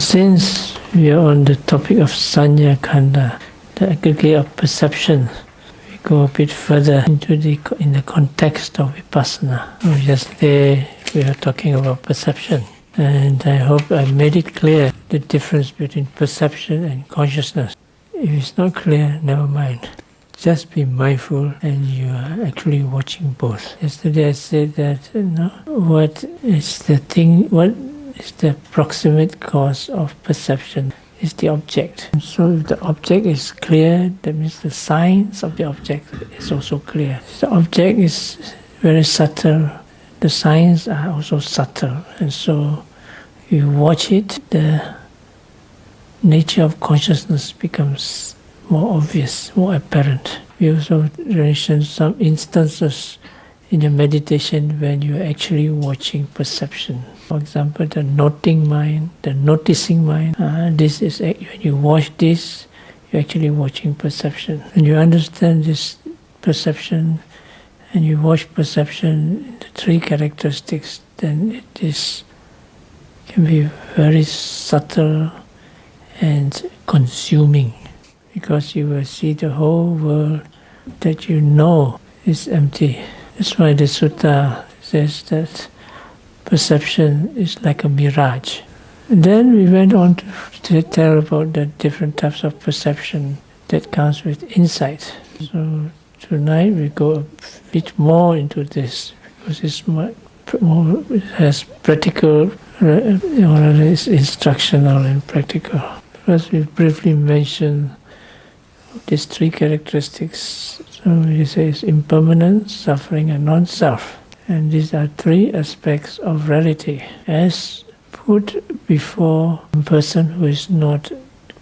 Since we are on the topic of Sanya Khanda, the aggregate of perception, we go a bit further into in the context of Vipassana. Yesterday we were talking about perception, and I hope I made it clear the difference between perception and consciousness. If it's not clear, never mind. Just be mindful and you are actually watching both. Yesterday I said that what is the proximate cause of perception is the object. And so if the object is clear, that means the signs of the object is also clear. If the object is very subtle, the signs are also subtle. And so you watch it, the nature of consciousness becomes more obvious, more apparent. We also mentioned some instances in your meditation when you are actually watching perception. For example, the noting mind, the noticing mind. This is when you watch this, you're actually watching perception. And you understand this perception, and you watch perception, the three characteristics, then it can be very subtle and consuming, because you will see the whole world that you know is empty. That's why the sutta says that perception is like a mirage. And then we went on to tell about the different types of perception that comes with insight. So tonight we go a bit more into this, because it has practical, it's instructional and practical. First we briefly mentioned these three characteristics. So he says impermanence, suffering and non-self. And these are three aspects of reality as put before a person who is not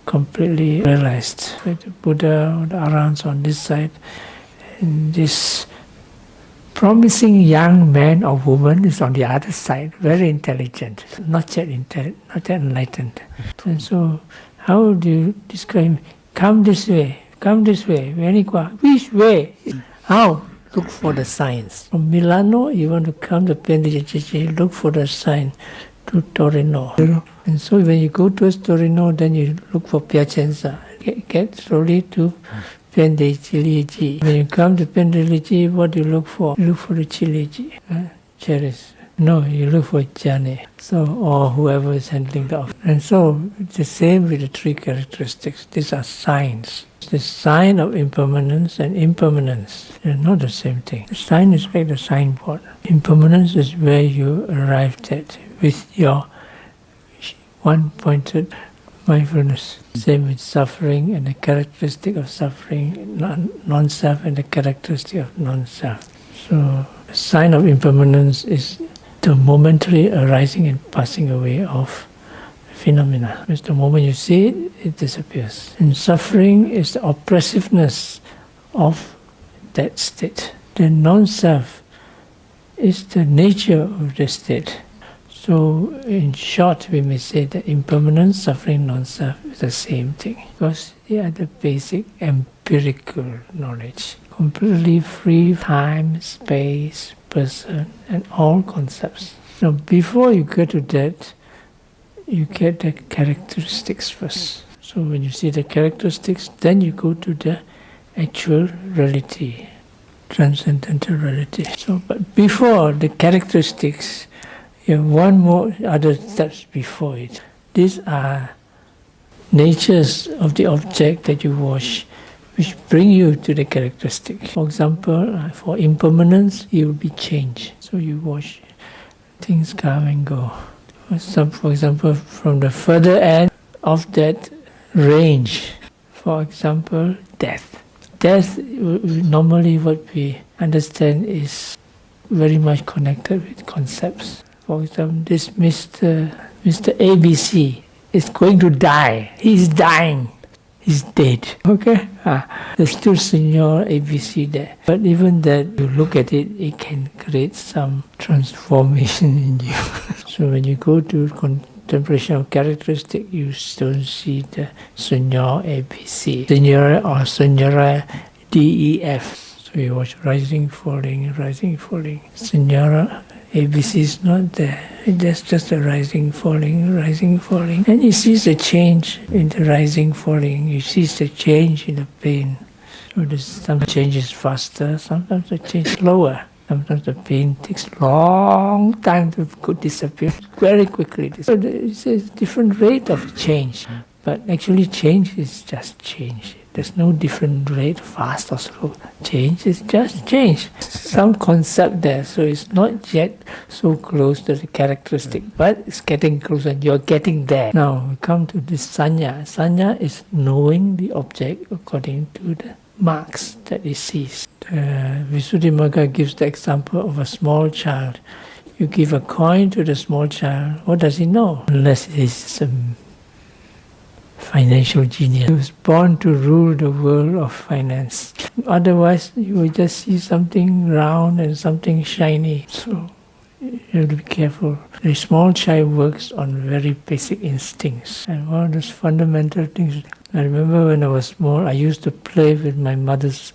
completely realized. Like the Buddha or the Arahants on this side, and this promising young man or woman is on the other side, very intelligent, not yet enlightened. And so how do you describe him? Come this way, which way? How? Look for the signs. From Milano, you want to come to Piandici, look for the sign to Torino. And so when you go towards Torino, then you look for Piacenza. Get slowly to Piandici. When you come to Piandici, what do you look for? You look for the Ciliegie, cherries. No, you look for Jane. So, or whoever is handling the office. And so, the same with the three characteristics. These are signs. The sign of impermanence and impermanence. They're not the same thing. The sign is like the signboard. Impermanence is where you arrived at with your one-pointed mindfulness. Same with suffering and the characteristic of suffering, non-self and the characteristic of non-self. So, the sign of impermanence is the momentary arising and passing away of phenomena. Because the moment you see it, it disappears. And suffering is the oppressiveness of that state. The non-self is the nature of the state. So in short, we may say that impermanence, suffering, non-self is the same thing, because they are the basic empirical knowledge, completely free time, space, person, and all concepts. So before you go to that, you get the characteristics first. So when you see the characteristics, then you go to the actual reality, transcendental reality. So, but before the characteristics, you have one more other steps before it. These are natures of the object that you watch, which bring you to the characteristic. For example, for impermanence, it will be change. So you watch things come and go. For example, from the further end of that range, for example, death. Death, normally what we understand, is very much connected with concepts. For example, this Mr. ABC is going to die. He's dying. He's dead. Okay? There's still Senor ABC there. But even that, you look at it, it can create some transformation in you. So when you go to contemplation of characteristic, you don't see the Senor ABC, Senora or Senora DEF. So you watch rising, falling, Senora ABC is not there. There's just a rising, falling, rising, falling. And he sees the change in the rising, falling. He sees the change in the pain. So some changes faster, sometimes the change slower. Sometimes the pain takes long time to disappear, very quickly. So it's a different rate of change. But actually change is just change. There's no different rate, fast or slow. Change is just change. Some concept there, so it's not yet so close to the characteristic, but it's getting closer. You're getting there. Now we come to this sanya. Sanya is knowing the object according to the marks that he sees. Visuddhimagga gives the example of a small child. You give a coin to the small child, what does he know? Unless he's a financial genius. He was born to rule the world of finance. Otherwise, you will just see something round and something shiny. So you have to be careful. The small child works on very basic instincts. And one of those fundamental things, I remember when I was small, I used to play with my mother's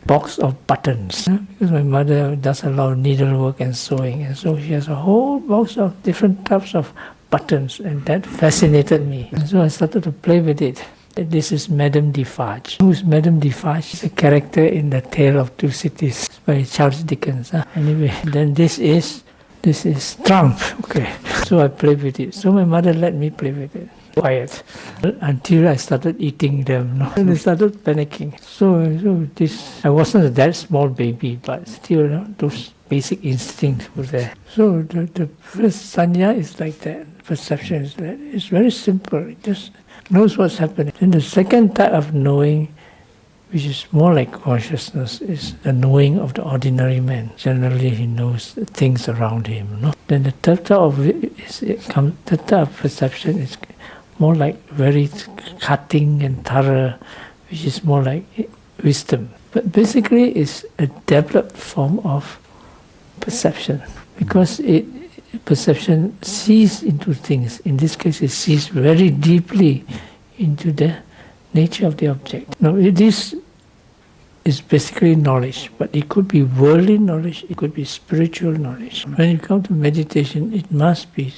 box of buttons. Because my mother does a lot of needlework and sewing, and so she has a whole box of different types of buttons, and that fascinated me. And so I started to play with it. This is Madame Defarge. Who's Madame Defarge? She's a character in The Tale of Two Cities by Charles Dickens. Anyway, then this is Trump. Okay, so I played with it. So my mother let me play with it. Quiet until I started eating them. And I started panicking. So this, I wasn't that small baby, but still those basic instincts were there. So the first sanya is like that. Perception is that. It's very simple. It just knows what's happening. Then the second type of knowing, which is more like consciousness, is the knowing of the ordinary man. Generally, he knows the things around him. No? Then the third type of perception is more like very cutting and thorough, which is more like wisdom. But basically, it's a developed form of perception, because perception sees into things. In this case, it sees very deeply into the nature of the object. Now, this is basically knowledge, but it could be worldly knowledge, it could be spiritual knowledge. When you come to meditation, it must be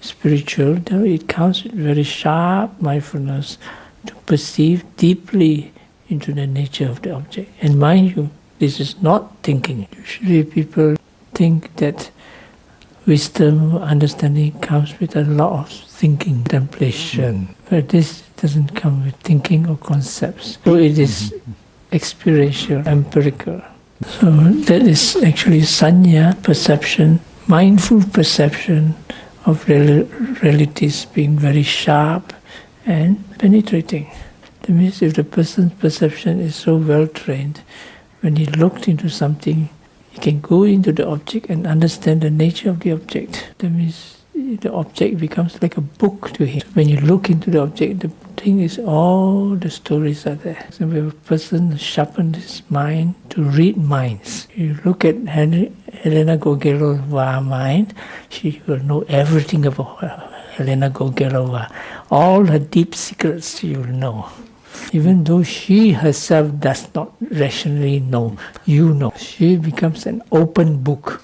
spiritual, though it comes with very sharp mindfulness to perceive deeply into the nature of the object. And mind you, this is not thinking. Usually people think that wisdom, understanding comes with a lot of thinking, contemplation. But this doesn't come with thinking or concepts. So it is experiential, empirical. So that is actually sanya, perception, mindful perception of realities being very sharp and penetrating. That means if the person's perception is so well trained, when he looked into something, he can go into the object and understand the nature of the object. That means the object becomes like a book to him. When you look into the object, the thing is all the stories are there. So if a person sharpens his mind to read minds, you look at Helena Gogelova's mind, she will know everything about Helena Gogelova. All her deep secrets you will know. Even though she herself does not rationally know, you know. She becomes an open book.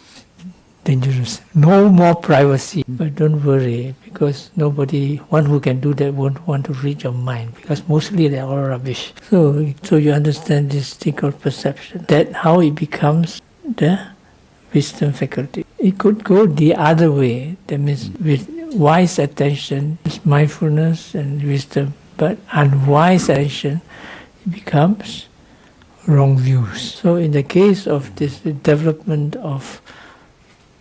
Dangerous. No more privacy. But don't worry, because one who can do that won't want to read your mind, because mostly they're all rubbish. So you understand this thing called perception. That how it becomes the wisdom faculty. It could go the other way. That means with wise attention, mindfulness and wisdom, but unwise attention, it becomes wrong views. So in the case of this development of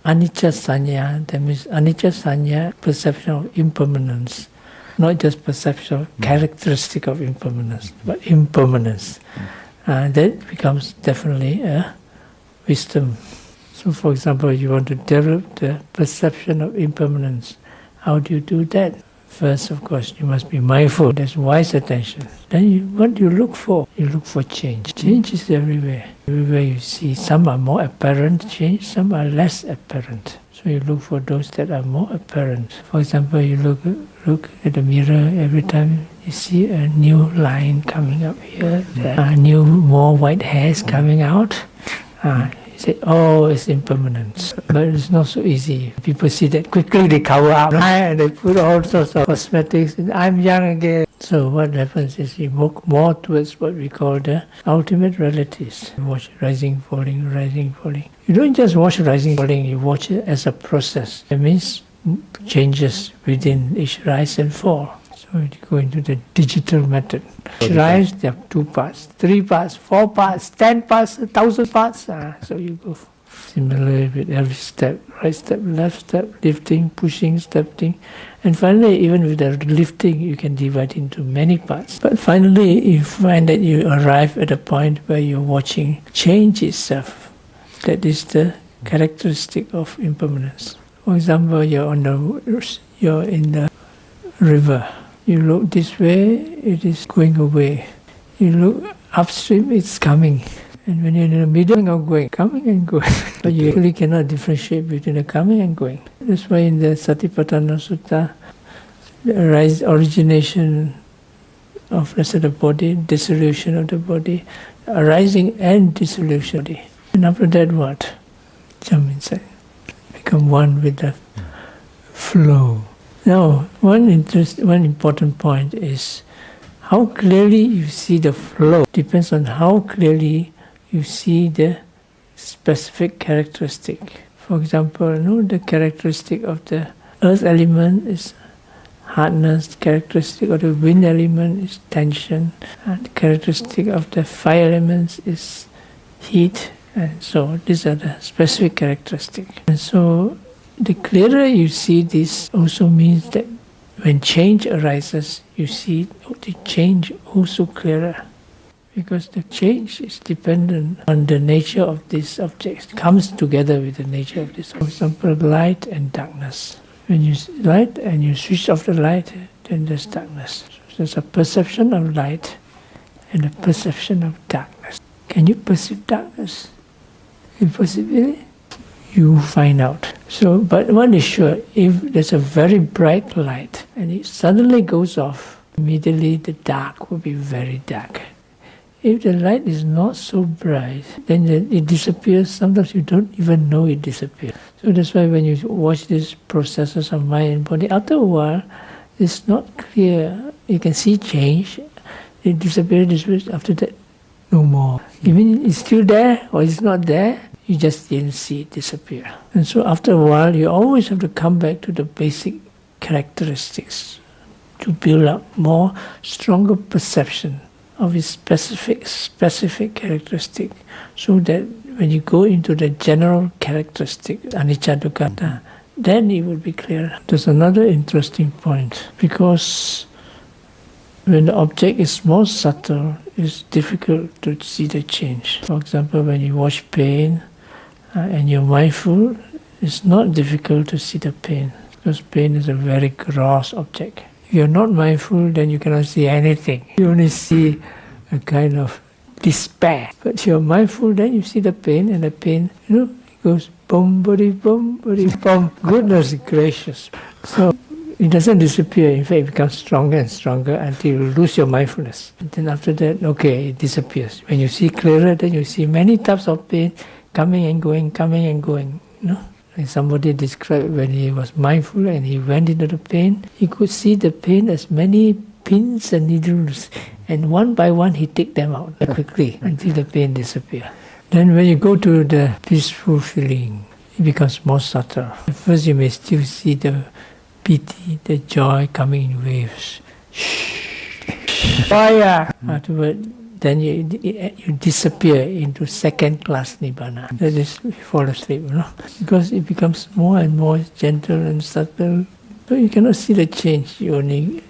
anicca sanya, that means anicca sanya, perception of impermanence, not just perception of characteristic of impermanence, but impermanence. That becomes definitely a wisdom. So for example, you want to develop the perception of impermanence. How do you do that? First, of course, you must be mindful. There's wise attention. Then what do you look for? You look for change. Change is everywhere. Everywhere you see, some are more apparent change, some are less apparent. So you look for those that are more apparent. For example, you look at the mirror every time you see a new line coming up here, more white hairs coming out. You You say, oh, it's impermanent. But it's not so easy. People see that quickly, they cover up, and they put all sorts of cosmetics, and I'm young again. So what happens is you walk more towards what we call the ultimate realities. You watch rising, falling, rising, falling. You don't just watch rising, falling, you watch it as a process. That means changes within each rise and fall. So you go into the digital method. Each rise, there are 2 parts, 3 parts, 4 parts, 10 parts, 1,000 parts. So you go. Similarly with every step, right step, left step, lifting, pushing, stepping. And finally, even with the lifting, you can divide into many parts. But finally, you find that you arrive at a point where you're watching change itself. That is the characteristic of impermanence. For example, you're in the river. You look this way, it is going away. You look upstream, it's coming. And when you're in the middle of going, coming and going, but you really cannot differentiate between the coming and going. That's why in the Satipatthana Sutta, the origination of the rest of the body, dissolution of the body, arising and dissolution of the body. And after that what? Jump inside. Become one with the flow. Now, one important point is how clearly you see the flow depends on how clearly you see the specific characteristic. For example, the characteristic of the earth element is hardness, the characteristic of the wind element is tension, and the characteristic of the fire elements is heat, and so these are the specific characteristics. And so the clearer you see this also means that when change arises, you see the change also clearer. Because the change is dependent on the nature of these objects. It comes together with the nature of this. For example, light and darkness. When you see light and you switch off the light, then there's darkness. So there's a perception of light and a perception of darkness. Can you perceive darkness? Impossibility? You find out. So, but one is sure, if there's a very bright light and it suddenly goes off, immediately the dark will be very dark. If the light is not so bright, then it disappears. Sometimes you don't even know it disappears. So that's why when you watch these processes of mind and body, after a while, it's not clear. You can see change. It disappears, after that, no more. Even it's still there or it's not there, you just didn't see it disappear. And so after a while, you always have to come back to the basic characteristics to build up more stronger perception of its specific characteristic, so that when you go into the general characteristic, anicca, dukkha, anatta, then it will be clear. There's another interesting point, because when the object is more subtle, it's difficult to see the change. For example, when you watch pain and you're mindful, it's not difficult to see the pain, because pain is a very gross object. If you're not mindful, then you cannot see anything. You only see a kind of despair. But if you're mindful, then you see the pain, and the pain, it goes boom, buddy, boom, boom. Goodness gracious. So it doesn't disappear. In fact, it becomes stronger and stronger until you lose your mindfulness. And then after that, okay, it disappears. When you see clearer, then you see many types of pain coming and going, coming and going. And somebody described when he was mindful and he went into the pain, he could see the pain as many pins and needles, and one by one he take them out quickly until the pain disappears. Then when you go to the peaceful feeling, it becomes more subtle. At first you may still see the pity, the joy coming in waves. Fire! Afterward, then you disappear into second-class nibbana. That is, you fall asleep, because it becomes more and more gentle and subtle. So you cannot see the change. You only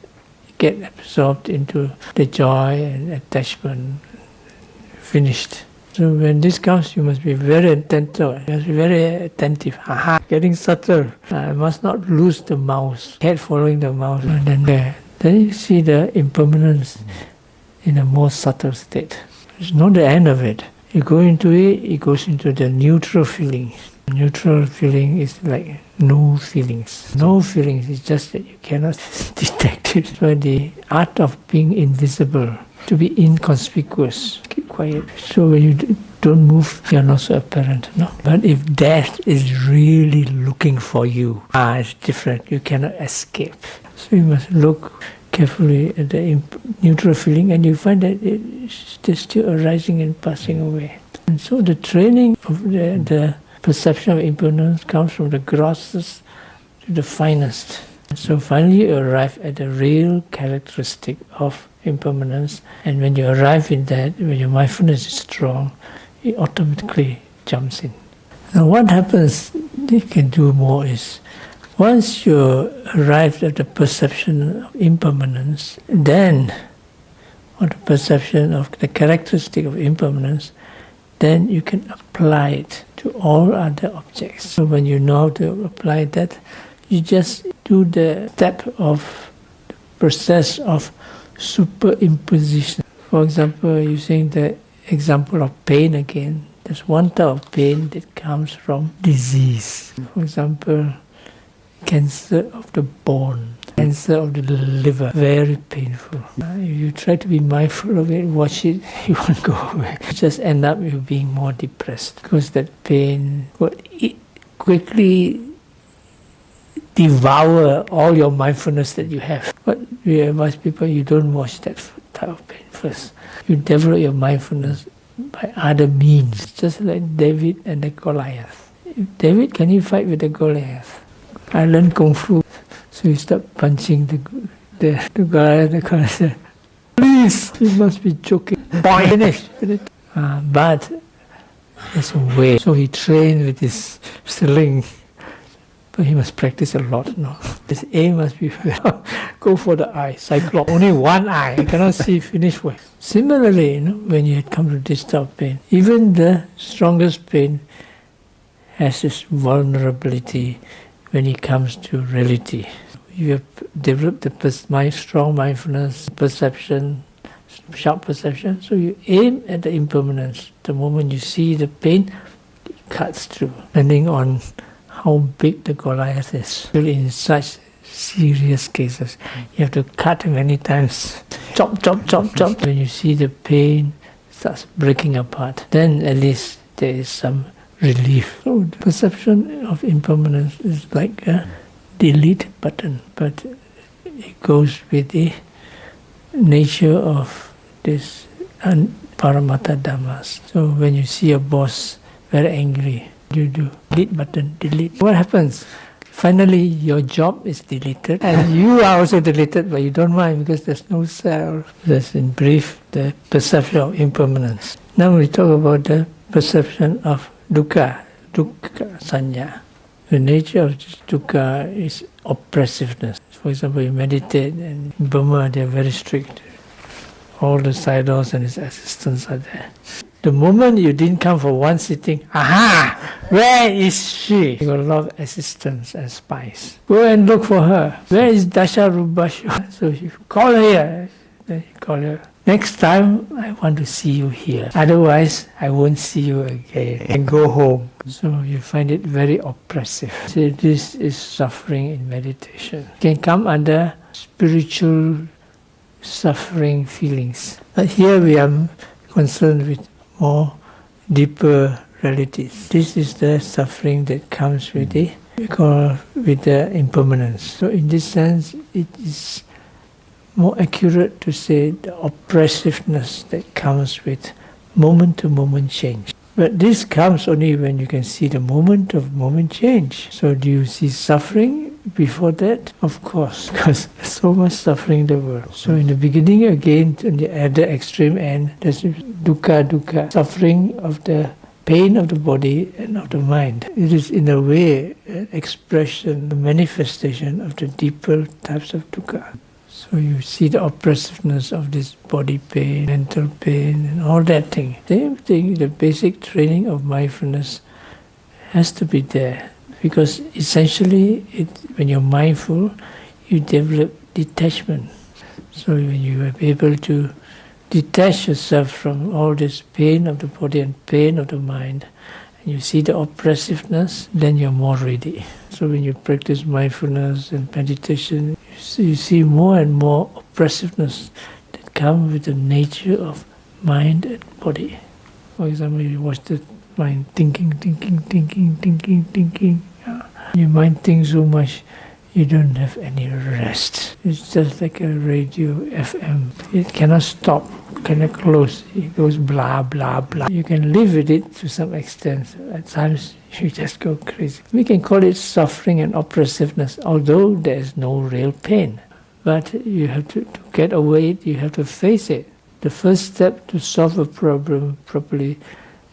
get absorbed into the joy and attachment. Finished. So when this comes, you must be very attentive. You must be very attentive. Getting subtle. I must not lose the mouse. Cat following the mouse. And then you see the impermanence in a more subtle state. It's not the end of it. You go into it, it goes into the neutral feeling. Neutral feeling is like no feelings. No feelings, it's just that you cannot detect it. So the art of being invisible, to be inconspicuous, keep quiet. So when you don't move, you're not so apparent. No? But if death is really looking for you, it's different. You cannot escape. So you must look carefully at the neutral feeling, and you find that it's still arising and passing away. And so the training of the perception of impermanence comes from the grossest to the finest. So finally you arrive at the real characteristic of impermanence, and when you arrive in that, when your mindfulness is strong, it automatically jumps in. Now what happens, you can do more, is once you arrive at the perception of impermanence, then, or the perception of the characteristic of impermanence, then you can apply it to all other objects. So when you know how to apply that, you just do the step of the process of superimposition. For example, using the example of pain again, there's one type of pain that comes from disease. For example, cancer of the bone, cancer of the liver, very painful. If you try to be mindful of it, watch it, it won't go away. You just end up you being more depressed because that pain will quickly devour all your mindfulness that you have. But we advise people, you don't watch that type of pain first. You develop your mindfulness by other means, just like David and the Goliath. David, can he fight with the Goliath? I learned Kung Fu, so he started punching the Goliath. The Goliath said, please, you must be joking. Finish. But there's a way. So he trained with his sling. But he must practice a lot, no? His aim must be, go for the eye, cyclops, only one eye, I cannot see, finish way. Similarly, when you come to this type of pain, even the strongest pain has this vulnerability when it comes to reality. You have developed the strong mindfulness, perception, sharp perception, so you aim at the impermanence. The moment you see the pain, it cuts through, depending on how big the Goliath is. In such serious cases, you have to cut many times. Chop, chop, chop, chop. When you see the pain starts breaking apart, then at least there is some relief. So the perception of impermanence is like a delete button, but it goes with the nature of this Paramattha Dhammas. So when you see a boss very angry, you do delete button, delete. What happens? Finally, your job is deleted, and you are also deleted, but you don't mind because there's no self. That's in brief the perception of impermanence. Now we talk about the perception of dukkha sanya. The nature of dukkha is oppressiveness. For example, you meditate, and in Burma they are very strict. All the sayadaws and his assistants are there. The moment you didn't come for one sitting, aha! Where is she? You got a lot of assistants and spies. Go and look for her. Where is Dasha Rubashu? So you call her here. Then you call her. Next time, I want to see you here. Otherwise, I won't see you again. And go home. So you find it very oppressive. So this is suffering in meditation. It can come under spiritual suffering feelings. But here we are concerned with more deeper realities. This is the suffering that comes with the, with the impermanence. So in this sense, it is more accurate to say the oppressiveness that comes with moment-to-moment change. But this comes only when you can see the moment-of-moment change. So do you see suffering before that? Of course, because there's so much suffering in the world. So in the beginning, again, at the extreme end, there's dukkha, suffering of the pain of the body and of the mind. It is in a way an expression, a manifestation of the deeper types of dukkha. So you see the oppressiveness of this body pain, mental pain, and all that thing. Same thing, the basic training of mindfulness has to be there. Because essentially, when you're mindful, you develop detachment. So when you are able to detach yourself from all this pain of the body and pain of the mind, and you see the oppressiveness, then you're more ready. So when you practice mindfulness and meditation, you see more and more oppressiveness that comes with the nature of mind and body. For example, you watch the mind thinking. Your mind thinks so much, you don't have any rest. It's just like a radio FM. It cannot stop, cannot close. It goes blah, blah, blah. You can live with it to some extent. At times, you just go crazy. We can call it suffering and oppressiveness, although there is no real pain. But you have to get away it, you have to face it. The first step to solve a problem properly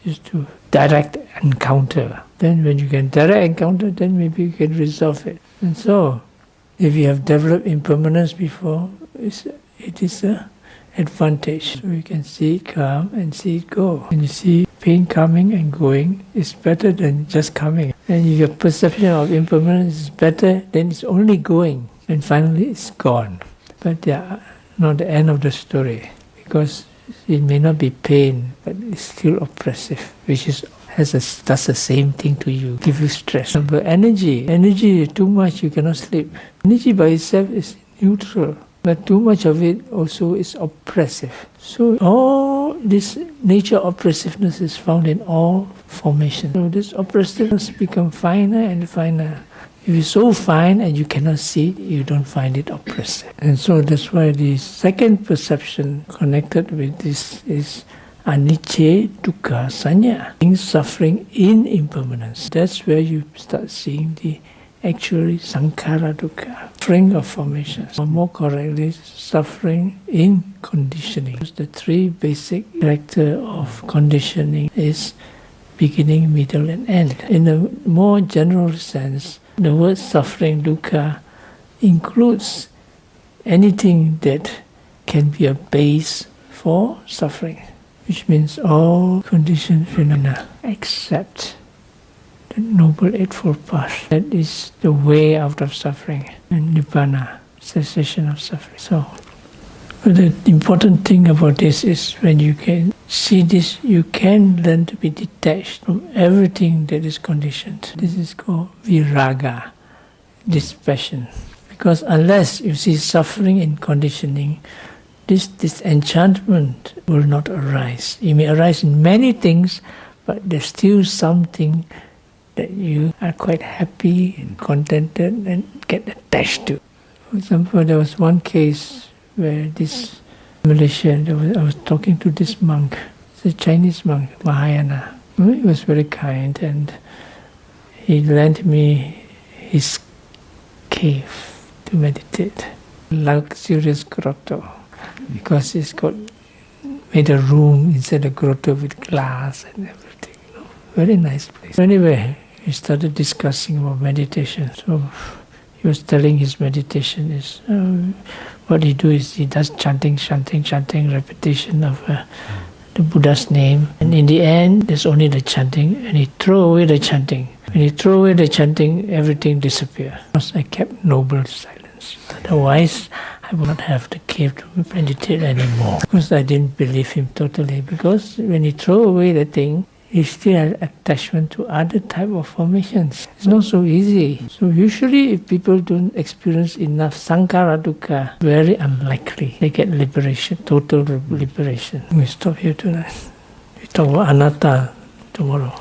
is to direct encounter. Then when you can direct encounter, then maybe you can resolve it. And so, if you have developed impermanence before, it is an advantage. So you can see it come and see it go. When you see pain coming and going, it's better than just coming. And if your perception of impermanence is better, then it's only going. And finally, it's gone. But they are not the end of the story, because it may not be pain, but it's still oppressive, which does the same thing to you, give you stress. But energy is too much, you cannot sleep. Energy by itself is neutral, but too much of it also is oppressive. So all this nature of oppressiveness is found in all formations. So this oppressiveness becomes finer and finer. If it's so fine and you cannot see it, you don't find it oppressive. And so that's why the second perception connected with this is anicca, dukkha, sanya, suffering in impermanence. That's where you start seeing the actually sankhara dukkha, suffering of formations. Or more correctly, suffering in conditioning. The three basic characters of conditioning is beginning, middle and end. In a more general sense, the word suffering, dukkha, includes anything that can be a base for suffering, which means all conditioned phenomena except the Noble Eightfold Path. That is the way out of suffering, and nibbana, cessation of suffering. So, the important thing about this is when you can see this, you can learn to be detached from everything that is conditioned. This is called viraga, dispassion. Because unless you see suffering in conditioning, this disenchantment will not arise. It may arise in many things, but there's still something that you are quite happy and contented and get attached to. For example, there was one case where this Malaysian, I was talking to this monk, it's a Chinese monk, Mahayana. He was very kind and he lent me his cave to meditate, luxurious grotto, because he's got made a room inside the grotto with glass and everything. Very nice place. Anyway, we started discussing about meditation. So he was telling his meditation is what he do is he does chanting, repetition of the Buddha's name, and in the end there's only the chanting, and he throw away the chanting. When he throw away the chanting, everything disappears. Because I kept noble silence. Otherwise, I would not have the cave to meditate anymore. Because I didn't believe him totally. Because when he throw away the thing, he still has attachment to other type of formations. It's not so easy. So usually if people don't experience enough sankhara dukkha, very unlikely they get liberation, total liberation. We stop here tonight. We talk about anatta tomorrow.